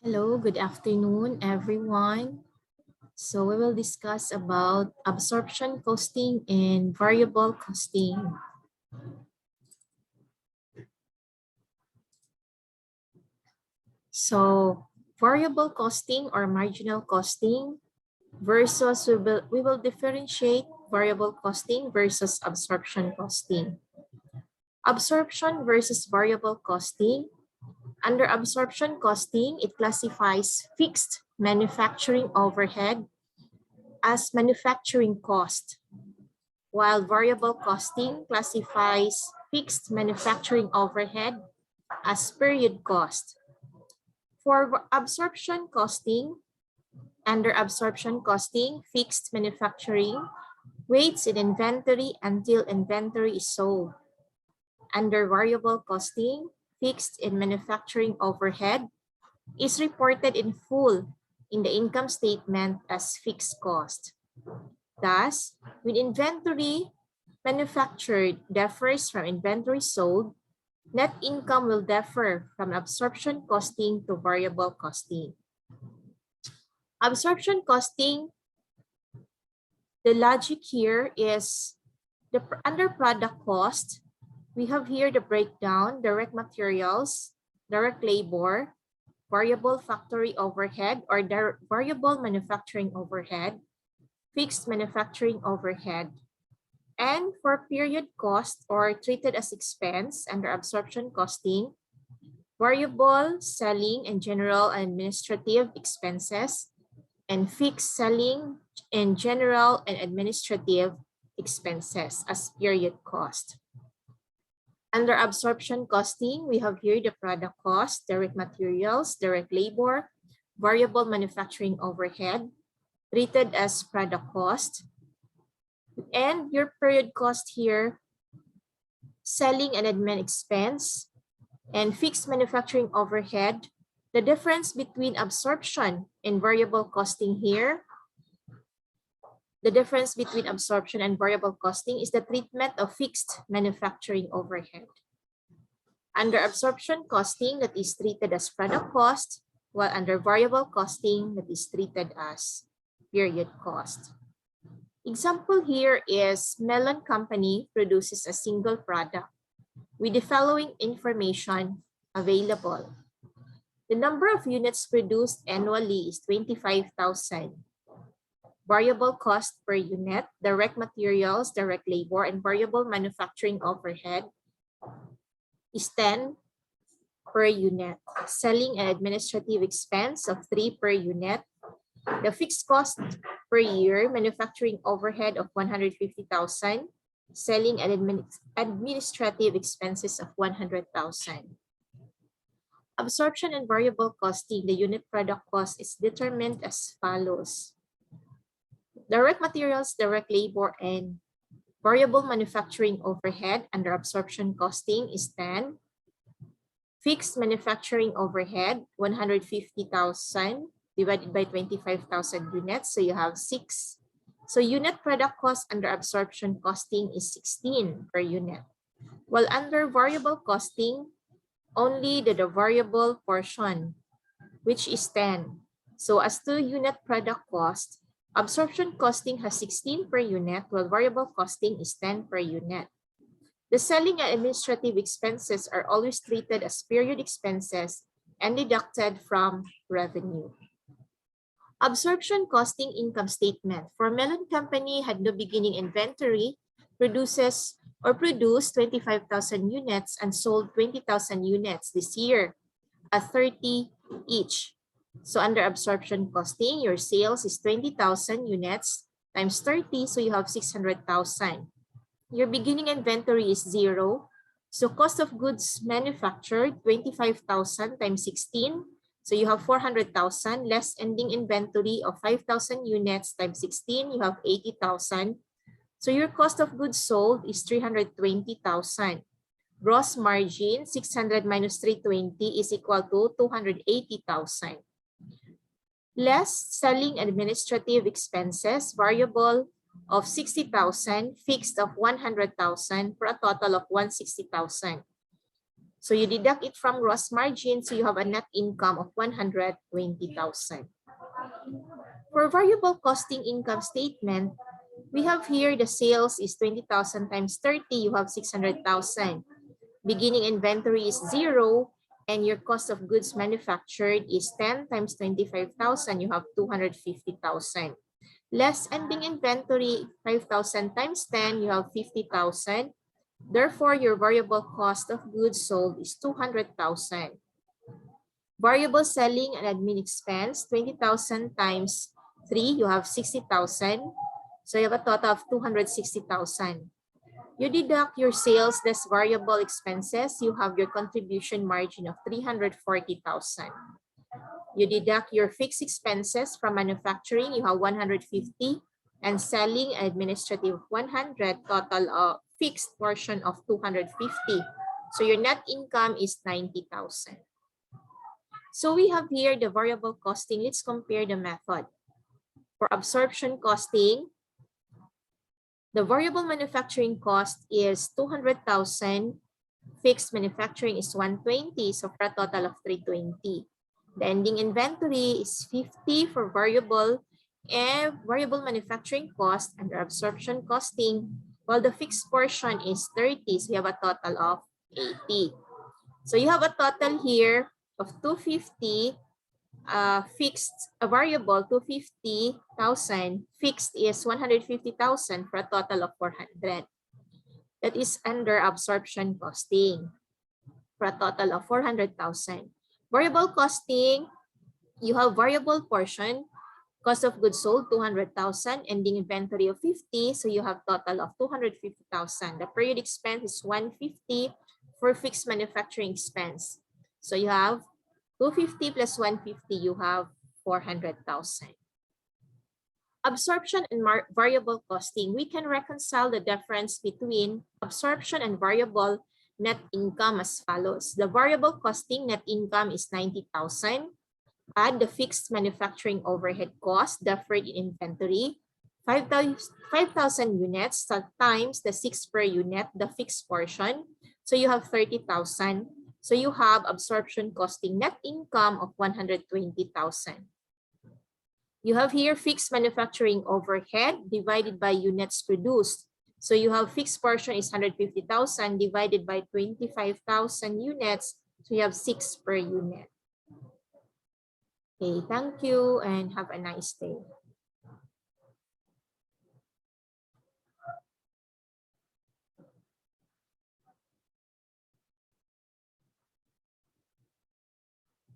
Hello, good afternoon, everyone. So we will discuss about absorption costing and variable costing. So variable costing or marginal costing versus we will differentiate variable costing versus absorption costing. Absorption versus variable costing. Under absorption costing, it classifies fixed manufacturing overhead as manufacturing cost, while variable costing classifies fixed manufacturing overhead as period cost. For absorption costing, under absorption costing, fixed manufacturing waits in inventory until inventory is sold. Under variable costing, fixed in manufacturing overhead is reported in full in the income statement as fixed cost. Thus, when inventory manufactured differs from inventory sold, net income will differ from absorption costing to variable costing. Absorption costing, the logic here is under product cost, we have here the breakdown: direct materials, direct labor, variable factory overhead or variable manufacturing overhead, fixed manufacturing overhead. And for period cost or treated as expense under absorption costing, variable selling and general and administrative expenses, and fixed selling and general and administrative expenses as period cost. Under absorption costing, we have here the product cost, direct materials, direct labor, variable manufacturing overhead, treated as product cost, and your period cost here, selling and admin expense, and fixed manufacturing overhead. The difference between absorption and variable costing here, the difference between absorption and variable costing is the treatment of fixed manufacturing overhead. Under absorption costing, that is treated as product cost, while under variable costing, that is treated as period cost. Example here is Melon Company produces a single product with the following information available. The number of units produced annually is 25,000. Variable cost per unit, direct materials, direct labor, and variable manufacturing overhead is 10 per unit. Selling and administrative expense of 3 per unit. The fixed cost per year, manufacturing overhead of 150,000, selling and administrative expenses of 100,000. Absorption and variable costing, the unit product cost is determined as follows. Direct materials, direct labor, and variable manufacturing overhead under absorption costing is 10. Fixed manufacturing overhead, 150,000 divided by 25,000 units, so you have 6. So unit product cost under absorption costing is 16 per unit. While under variable costing, only the variable portion, which is 10. So as to unit product cost, absorption costing has 16 per unit, while variable costing is 10 per unit. The selling and administrative expenses are always treated as period expenses and deducted from revenue. Absorption costing income statement. For Melon Company had no beginning inventory, produced 25,000 units and sold 20,000 units this year at 30 each. So under absorption costing, your sales is 20,000 units times 30, so you have 600,000. Your beginning inventory is 0. So cost of goods manufactured, 25,000 times 16. So you have 400,000 less ending inventory of 5,000 units times 16, you have 80,000. So your cost of goods sold is 320,000. Gross margin, 600 minus 320 is equal to 280,000. Less selling administrative expenses, variable of 60,000, fixed of 100,000 for a total of 160,000. So you deduct it from gross margin, so you have a net income of 120,000. For variable costing income statement, we have here the sales is 20,000 times 30, you have 600,000. Beginning inventory is 0, and your cost of goods manufactured is 10 times 25,000, you have 250,000. Less ending inventory, 5,000 times 10, you have 50,000. Therefore, your variable cost of goods sold is 200,000. Variable selling and admin expense, 20,000 times 3, you have 60,000. So you have a total of 260,000. You deduct your sales less variable expenses, you have your contribution margin of 340,000. You deduct your fixed expenses from manufacturing, you have 150, and selling and administrative 100, total of fixed portion of 250. So your net income is 90,000. So we have here the variable costing. Let's compare the method. For absorption costing, the variable manufacturing cost is 200,000. Fixed manufacturing is 120, so for a total of 320. The ending inventory is 50 for variable and variable manufacturing cost under absorption costing, while the fixed portion is 30, so you have a total of 80. So you have a total here of 250, fixed, a variable 250,000, fixed is 150,000 for a total of 400. That is under absorption costing for a total of 400,000. Variable costing, you have variable portion, cost of goods sold 200,000, ending inventory of 50, so you have total of 250,000. The period expense is 150 for fixed manufacturing expense. So you have 250 plus 150, you have 400,000. Absorption and variable costing, we can reconcile the difference between absorption and variable net income as follows. The variable costing net income is 90,000. Add the fixed manufacturing overhead cost, deferred in inventory, 5,000 units times the 6 per unit, the fixed portion. So you have 30,000. So you have absorption costing net income of 120,000. You have here fixed manufacturing overhead divided by units produced. So you have fixed portion is 150,000 divided by 25,000 units. So you have 6 per unit. Okay, thank you and have a nice day.